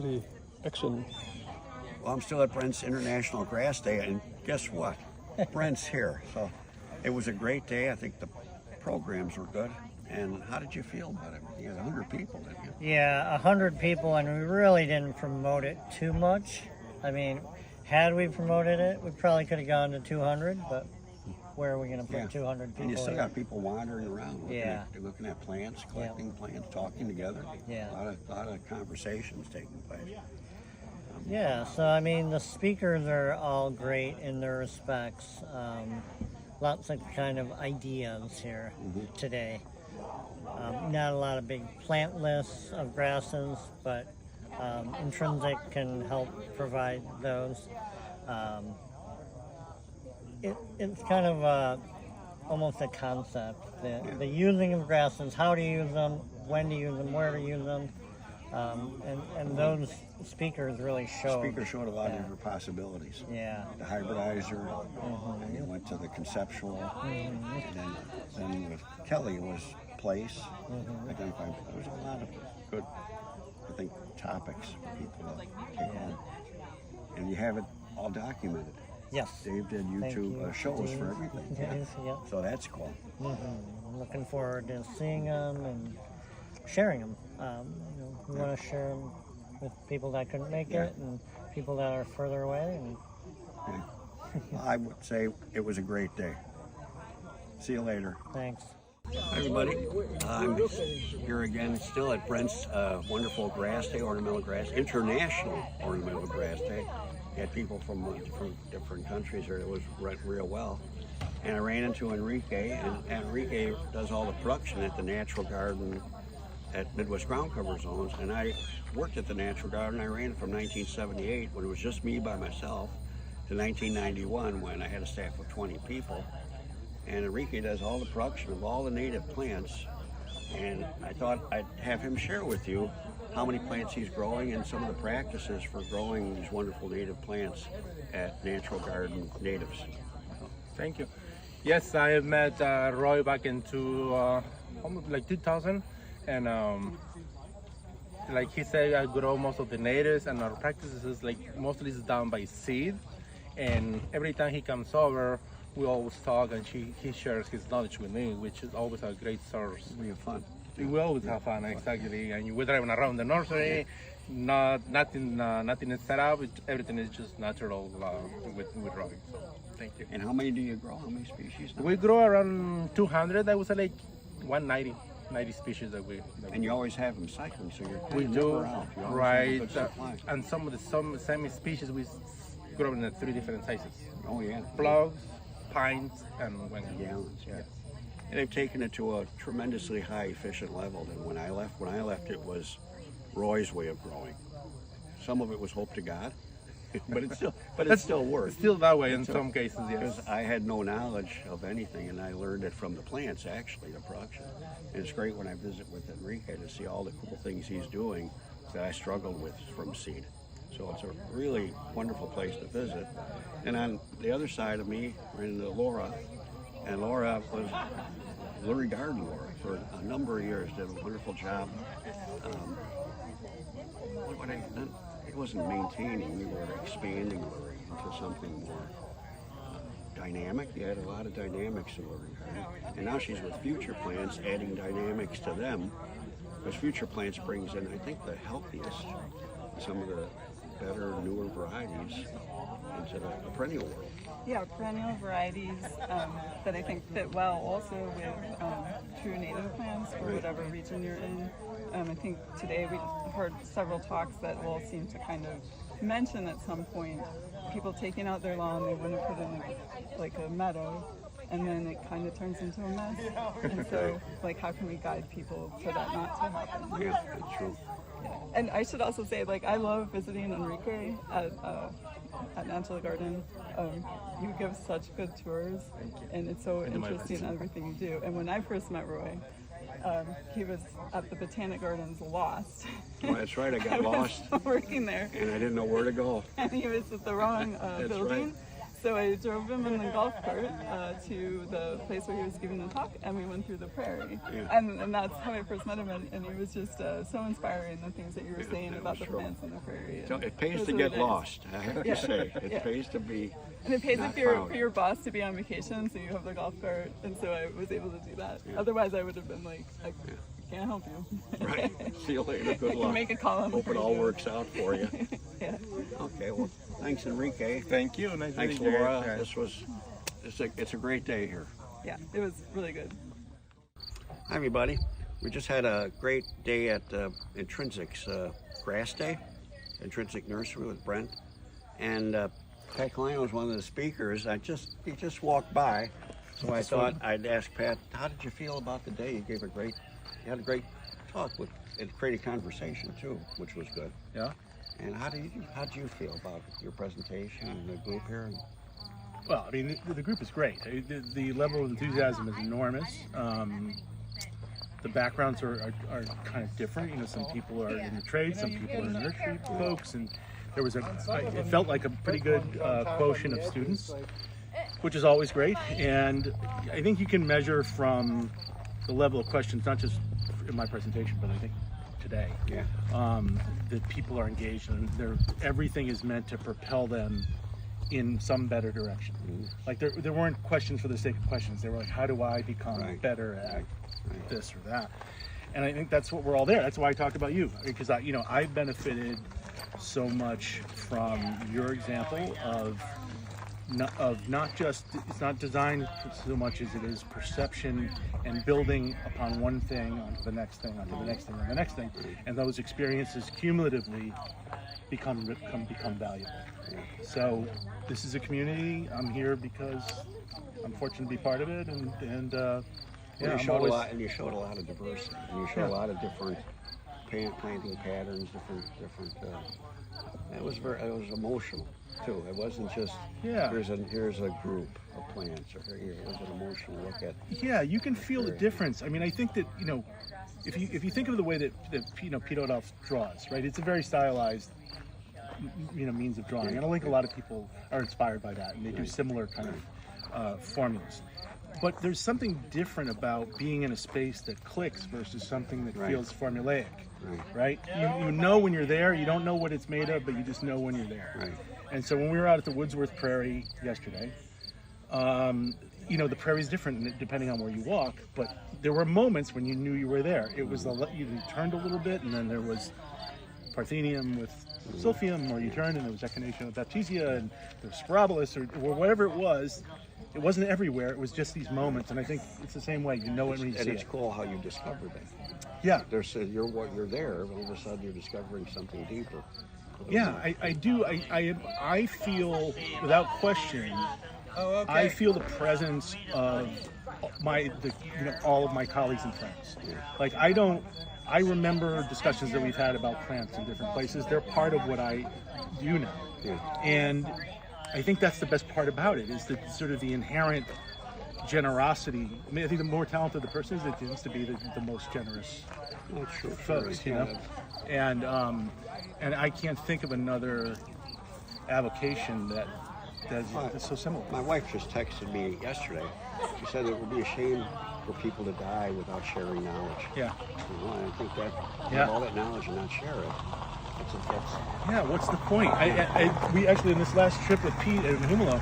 Alrighty, excellent. Well, I'm still at Brent's International Grass Day, and guess what? Brent's here. So it was a great day. I think the programs were good. And how did you feel about it? You had 100 people, didn't you? Yeah, 100 people, and we really didn't promote it too much. I mean, had we promoted it, we probably could have gone to 200, but where are we going to put 200 people? And you still got people wandering around, looking at plants, collecting plants, talking together. Yeah. A lot of conversations taking place. Yeah, so I mean, the speakers are all great in their respects. Lots of kind of ideas here today. Not a lot of big plant lists of grasses, but Intrinsic can help provide those. It's kind of almost a concept, the using of grasses, how to use them, when to use them, where to use them, and those speakers really showed. Speakers showed a lot of different possibilities. Yeah. The hybridizer, and you went to the conceptual, and then with Kelly was place, identifying. There was a lot of good, I think, topics for people to take on. And you have it all documented. Yes. Dave did YouTube shows for everything. Yeah. So that's cool. I'm looking forward to seeing them and sharing them. We want to share them with people that couldn't make it and people that are further away. And Well, I would say it was a great day. See you later. Thanks. Hi everybody, I'm here again still at Brent's wonderful grass day, International Ornamental Grass Day. You had people from different countries here. It was real well. And I ran into Enrique, and Enrique does all the production at the Natural Garden at Midwest Ground Cover Zones. And I worked at the Natural Garden. I ran it from 1978 when it was just me by myself to 1991 when I had a staff of 20 people. And Enrique does all the production of all the native plants, and I thought I'd have him share with you how many plants he's growing and some of the practices for growing these wonderful native plants at Natural Garden Natives. Thank you. Yes, I met Roy back into almost like 2000, and like he said, I grow most of the natives, and our practices is like mostly is done by seed, and every time he comes over, we always talk, and he shares his knowledge with me, which is always a great source. We have fun. We always have fun, exactly. And we're driving around the nursery, nothing is set up. Everything is just natural with Roy. So, thank you. And how many do you grow? How many species? We grow around 200. I would say like 90 species that we. And you always have them cycling, so you're we do never out. You always right, have a good supply. And some semi species we grow in 3 different sizes. Oh yeah. Plugs, pints, and gallons. Yeah. And they've taken it to a tremendously high efficient level. And when I left, it was Roy's way of growing. Some of it was hope to God, but it still worked. It's still that way in some cases, yes. Because I had no knowledge of anything, and I learned it from the plants, actually, the production. And it's great when I visit with Enrique to see all the cool things he's doing that I struggled with from seed. So it's a really wonderful place to visit. And on the other side of me, ran into Laura, and Laura was Lurie Garden Laura for a number of years, did a wonderful job. It wasn't maintaining, we were expanding Lurie into something more dynamic. You had a lot of dynamics in Lurie Garden. And now she's with Future Plants, adding dynamics to them, because Future Plants brings in, I think, the healthiest, some of the better, newer varieties into the perennial world. Yeah, perennial varieties that I think fit well also with true native plants for whatever region you're in. I think today we heard several talks that will seem to kind of mention at some point people taking out their lawn, they want to put in like a meadow, and then it kind of turns into a mess. And so, like, how can we guide people for that not to happen? Yeah, that's true. And I should also say, like, I love visiting Enrique at Natural Garden. You give such good tours, and it's so interesting everything you do. And when I first met Roy, he was at the Botanic Gardens lost. Oh, that's right, I got lost. Working there. And I didn't know where to go. And he was at the wrong building. Right. So I drove him in the golf cart to the place where he was giving the talk, and we went through the prairie. Yeah. And that's how I first met him, and he was just so inspiring, the things that you were saying about the plants in the prairie. So it pays was to really get nice. lost, I have to say. It pays to be And it pays not for found. your boss to be on vacation, so you have the golf cart, and so I was able to do that. Otherwise, I would have been like, I can't help you. Right. See you later. Good luck. Make a call on the Hope it all radio. works out for you. Yeah. Okay, well, thanks, Enrique. Thank you. Nice Thanks, meeting you. Laura. It's a great day here. Yeah, it was really good. Hi, everybody. We just had a great day at Intrinsic's Grass Day, Intrinsic Nursery with Brent. And Pat Colino was one of the speakers. He just walked by, so I thought I'd ask Pat, how did you feel about the day? You had a great talk it created conversation too, which was good. Yeah. And how did you feel about your presentation and the group here? Well, I mean, the group is great. The level of enthusiasm is enormous. The backgrounds are kind of different. You know, some people are in the trade, some people are nursery folks, and there was it felt like a pretty good quotient of students, which is always great. And I think you can measure from the level of questions, not just in my presentation, but I think today, that people are engaged, and everything is meant to propel them in some better direction. Like there weren't questions for the sake of questions. They were like, how do I become better at this or that? And I think that's what we're all there. That's why I talked about you, because I benefited so much from your example of not just, it's not design so much as it is perception and building upon one thing onto the next thing, onto the next thing, and the next thing. And those experiences cumulatively become valuable. So this is a community. I'm here because I'm fortunate to be part of it, and you showed a lot, and you showed a lot of diversity. And you showed a lot of different planting patterns, different. It was emotional too. It wasn't just here's a group of plants, or here it was an emotional look at. Yeah, you can feel the difference. I mean, I think that if you think of the way that Pete Odolph draws, right? It's a very stylized means of drawing, and I think a lot of people are inspired by that, and they do similar kind of formulas. But there's something different about being in a space that clicks versus something that feels formulaic, right? You know when you're there. You don't know what it's made of, but you just know when you're there. Right. And so when we were out at the Woodsworth Prairie yesterday, the prairie's different depending on where you walk, but there were moments when you knew you were there. It was you turned a little bit, and then there was Parthenium with Silphium, or you turned and there was Echinacea with Baptisia, and there was Spirabolus, or whatever it was. It wasn't everywhere. It was just these moments, and I think it's the same way. You know it when you see it. And it's cool how you discovered it. Yeah. You're there, all of a sudden you're discovering something deeper. Yeah, I do. I feel, without question, I feel the presence of all of my colleagues and friends. Like I remember discussions that we've had about plants in different places. They're part of what I do now. And I think that's the best part about it, is the sort of the inherent generosity. I mean, I think the more talented the person is, it tends to be the most generous folks, And I can't think of another avocation that is so similar. My wife just texted me yesterday. She said it would be a shame for people to die without sharing knowledge. Yeah. And I think that you have all that knowledge and not share it. Yeah, what's the point? We actually, in this last trip with Pete and Humolo,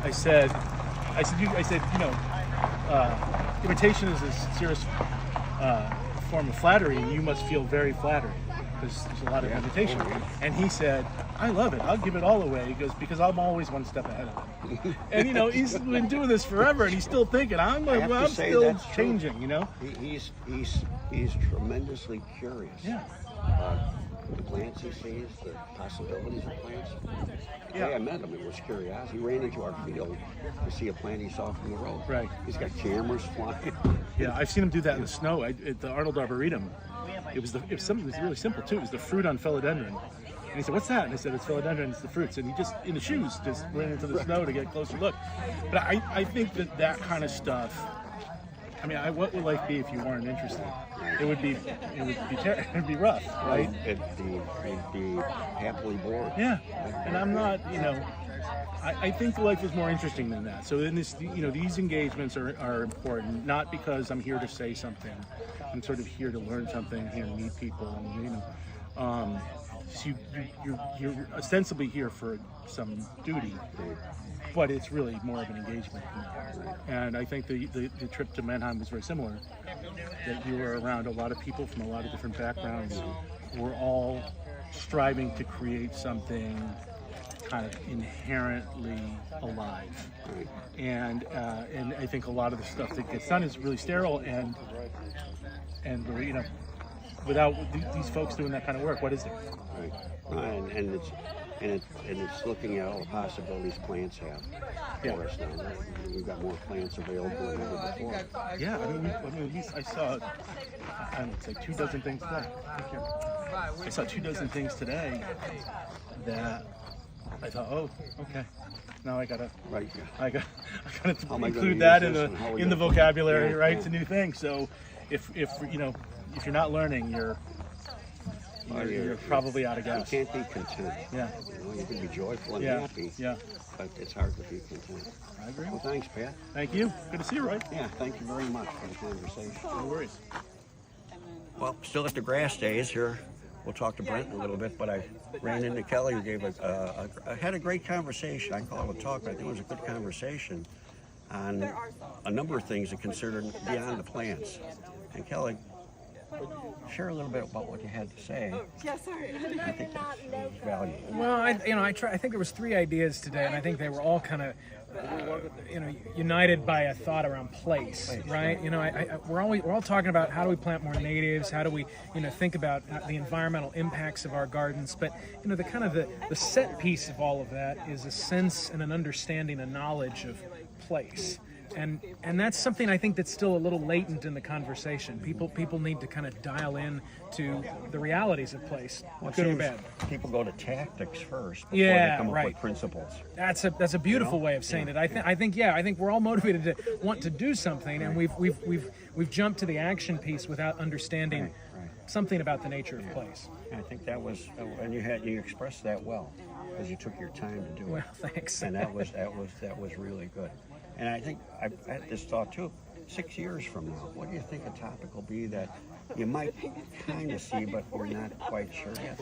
I said, imitation is a serious form of flattery, and you must feel very flattered, because there's a lot of imitation. And he said, I love it. I'll give it all away. He goes, because I'm always one step ahead of him. And he's been doing this forever, and he's still thinking, I'm still changing. He's tremendously curious. Yeah. The plants he sees, the possibilities of plants. The day I met him, it was curiosity. He ran into our field to see a plant he saw from the road. Right. He's got cameras flying. Yeah, I've seen him do that in the snow at the Arnold Arboretum. It was really simple too. It was the fruit on philodendron. And he said, "What's that?" And I said, "It's philodendron. It's the fruits." And he just, in the shoes, just ran into the snow to get a closer look. But I think that kind of stuff I mean, what would life be if you weren't interested? It would be rough, right? It'd be happily bored. Yeah, and I'm not, I think life is more interesting than that. So in this, these engagements are important, not because I'm here to say something. I'm sort of here to learn something, here to meet people, and so you're ostensibly here for some duty, but it's really more of an engagement. And I think the trip to Mannheim was very similar. That you were around a lot of people from a lot of different backgrounds. We're all striving to create something kind of inherently alive. And I think a lot of the stuff that gets done is really sterile and without these folks doing that kind of work, what is there? Right. And it's looking at all the possibilities plants have for us now. Right? We've got more plants available than ever before. Yeah, I saw, I would say 24 things today. I saw 24 things today that I thought, oh, okay. Now I gotta include that in the vocabulary, right? It's a new thing. So if you're not learning, you're probably out of gas. You can't be content. Yeah. You can be joyful and happy. Yeah. But it's hard to be content. I agree. Well, thanks, Pat. Thank you. Good to see you, Roy. Yeah, thank you very much for the conversation. No worries. Well, still at the grass days here. We'll talk to Brent in a little bit, but I ran into Kelly, who gave had a great conversation. I call it a talk, but I think it was a good conversation on a number of things that considered beyond the plants. And Kelly, share a little bit about what you had to say. Yeah, sorry. I think that's valuable. Well, I think there was 3 ideas today, and I think they were all kind of, united by a thought around place, right? We're all talking about how do we plant more natives, how do we, think about the environmental impacts of our gardens, but the set piece of all of that is a sense and an understanding, a knowledge of place. And that's something I think that's still a little latent in the conversation. People need to kind of dial in to the realities of place, good or bad. People go to tactics first before Yeah, they come up right. with principles. That's a beautiful way of saying it. I think we're all motivated to want to do something, and we've jumped to the action piece without understanding something about the nature of place. I think that was, and you expressed that well, because you took your time to do it. Well, thanks. And that was really good. And I think I had this thought too. 6 years from now, what do you think a topic will be that you might kind of see, but we're not quite sure yet?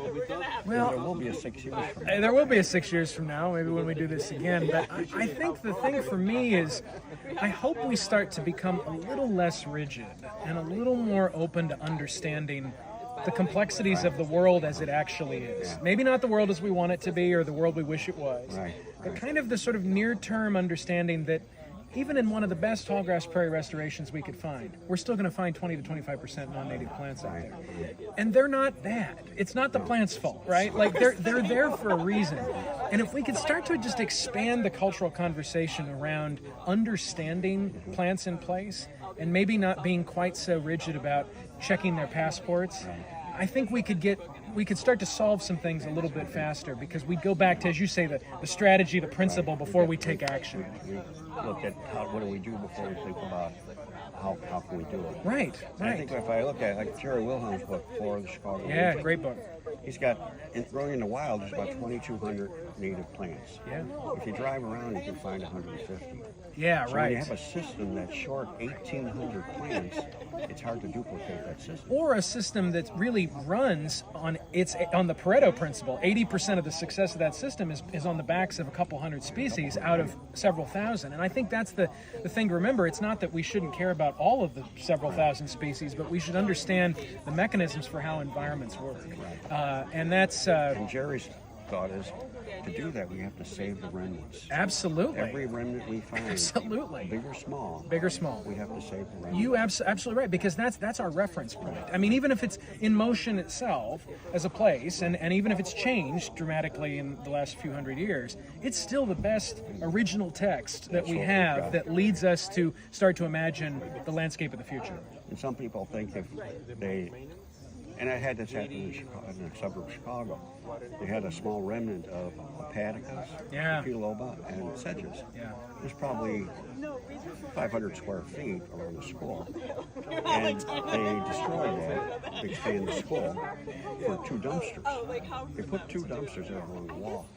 Well, there will be a 6 years from now. There will be a 6 years from now, maybe when we do this again. But I think the thing for me is, I hope we start to become a little less rigid and a little more open to understanding the complexities of the world as it actually is. Maybe not the world as we want it to be or the world we wish it was, but kind of the sort of near-term understanding that even in one of the best tallgrass prairie restorations we could find, we're still going to find 20 to 25% non-native plants out there. And they're not bad. It's not the plant's fault, right? Like they're there for a reason. And if we could start to just expand the cultural conversation around understanding plants in place and maybe not being quite so rigid about checking their passports, I think we could start to solve some things a little bit faster, because we'd go back to, as you say, the strategy, the principle before we take action. We look at what do we do before we think about how can we do it. Right. I think if I look at Jerry Wilhelm's book, For the Chicago Winter, Great book. he's got, growing in the wild, there's about 2,200 native plants. Yeah. If you drive around, you can find 150. Yeah, So when you have a system that's short 1,800 plants, it's hard to duplicate that system. Or a system that really runs on the Pareto principle. 80% of the success of that system is on the backs of a couple hundred species out of several thousand. And I think that's the thing to remember. It's not that we shouldn't care about all of the several thousand species, but we should understand the mechanisms for how environments work. And that's... And Jerry's thought is, to do that, we have to save the remnants. Absolutely. Every remnant we find, absolutely, big or small, we have to save the remnants. You absolutely right, because that's our reference point. I mean, even if it's in motion itself as a place, and even if it's changed dramatically in the last few hundred years, it's still the best original text that we have that leads us to start to imagine the landscape of the future. And some people think if they And I had this happen in, Chicago, in the suburb of Chicago. They had a small remnant of hepaticas, Yeah. biloba, and sedges. Yeah. There's probably 500 square feet around the school. And they destroyed that, they expanded the school for 2 dumpsters. They put 2 dumpsters there along the wall.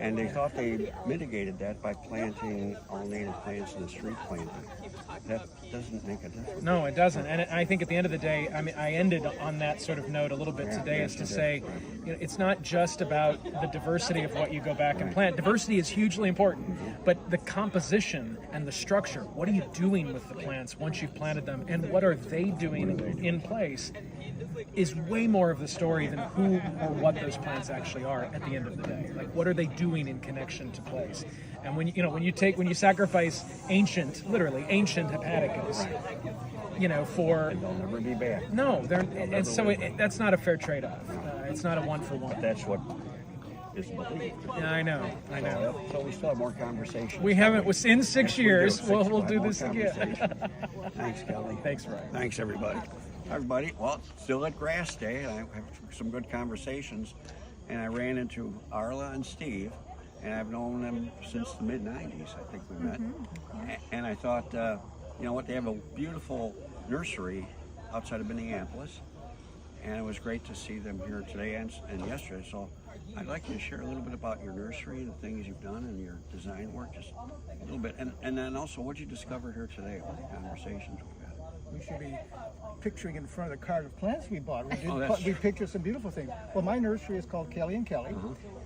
And they thought they mitigated that by planting all native plants in the street planting. That doesn't make a difference. No, it doesn't. And I think at the end of the day, I mean, I ended on that sort of note a little bit today, is to say, you know, it's not just about the diversity of what you go back and plant. Diversity is hugely important, but the composition and the structure, what are you doing with the plants once you've planted them, and what are they doing in place, is way more of the story than who or what those plants actually are at the end of the day. Like, what are they doing in connection to place? And when you sacrifice literally ancient hepaticas, you know, for They'll never be back. no, and so that's not a fair trade-off. It's not a one-for-one. That's what is believed. Yeah, I know. So we still have more conversations. We haven't. In 6 years, we do. we'll do More this again. conversation. Thanks, Kelly. Thanks, Ryan. Thanks, everybody. Everybody, well, still at Grass Day, and I have some good conversations. And I ran into Arla and Steve, and I've known them since the mid-'90s, I think we met. And I thought, you know what, they have a beautiful nursery outside of Minneapolis, and it was great to see them here today and yesterday. So I'd like you to share a little bit about your nursery and the things you've done and your design work, just a little bit. And then also what you discovered here today, what the conversations we've had. We should be picturing in front of the cart of plants we bought. That's We pictured some beautiful things. Well, my nursery is called Kelly and Kelly,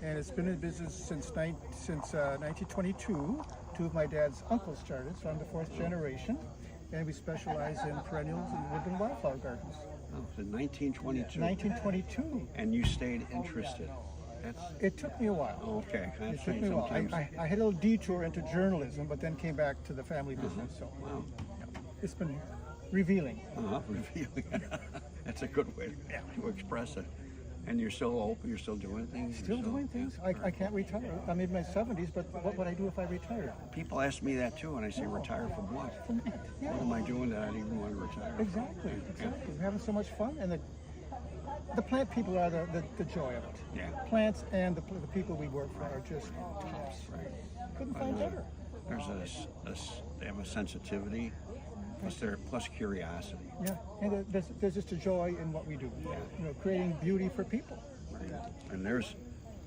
and it's been in business since 1922. 2 of my dad's uncles started, so I'm the 4th generation, and we specialize in perennials and woodland wildflower gardens. Oh, so 1922. 1922. And you stayed interested. It took me a while. Okay. It took me a while. I had a little detour into journalism, but then came back to the family business. So Wow. it's been revealing. Revealing. That's a good way to express it. And you're still open, you're still doing things? Still doing things. I can't retire. I'm in my 70s, but what would I do if I retired? People ask me that too, and I say, retire from what? Yeah. What am I doing that I didn't even want to retire? Exactly. We're having so much fun, and the plant people are the joy of it. Yeah. Plants and the people we work for are just tops. Couldn't find better. They have a sensitivity, plus curiosity. Yeah, and there's just a joy in what we do. You know, creating beauty for people. Right. And there's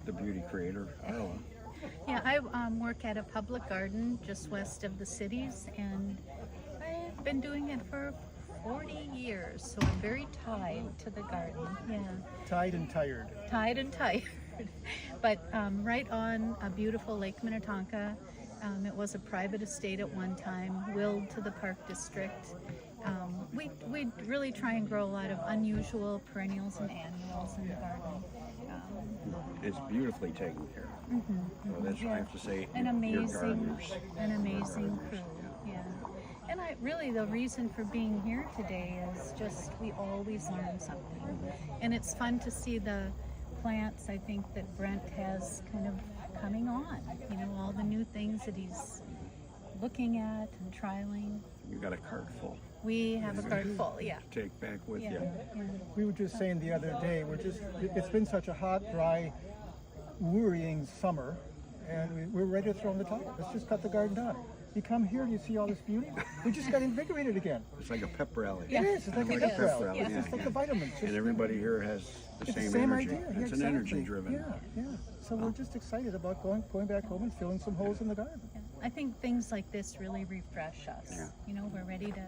the beauty creator, Arla. Yeah, I work at a public garden just west of the cities, and I've been doing it for 40 years, so I'm very tied to the garden. Yeah, Tied and tired. tied and tired. But right on a beautiful Lake Minnetonka. It was a private estate at one time, willed to the Park District. We really try and grow a lot of unusual perennials and annuals in the garden. It's beautifully taken care of. So that's, I have to say, An your amazing gardeners. crew. Yeah. And the reason for being here today is just we always learn something. And it's fun to see the plants, I think, that Brent has kind of coming on. You know, all the new things that he's looking at and trialing. You got a cart full. We have a cart full, yeah. Take back with Yeah. you. We were just saying the other day, it's been such a hot, dry, worrying summer, and we're ready to throw in the towel. Let's just cut the garden down. You come here and you see all this beauty. We just got invigorated again. It's like a pep rally. It is. It's like a pep rally. Yeah, It's just like yeah. the vitamins. And everybody here has the It's same the same energy. idea. Yeah, It's an exactly. energy driven. Yeah. So we're just excited about going back home and filling some holes in the garden. Yeah. I think things like this really refresh us. Yeah. You know, we're ready to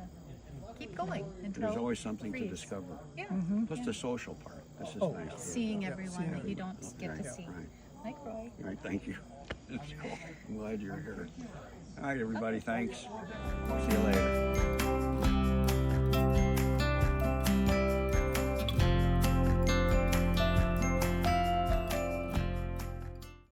keep going until There's always something to freeze. discover. Yeah. Plus the social part. This is Oh. nice. Seeing everyone that you don't get to Right, see. right. Like Roy. All right, thank you. That's cool. I'm glad you're here. All right, everybody, thanks. See you later.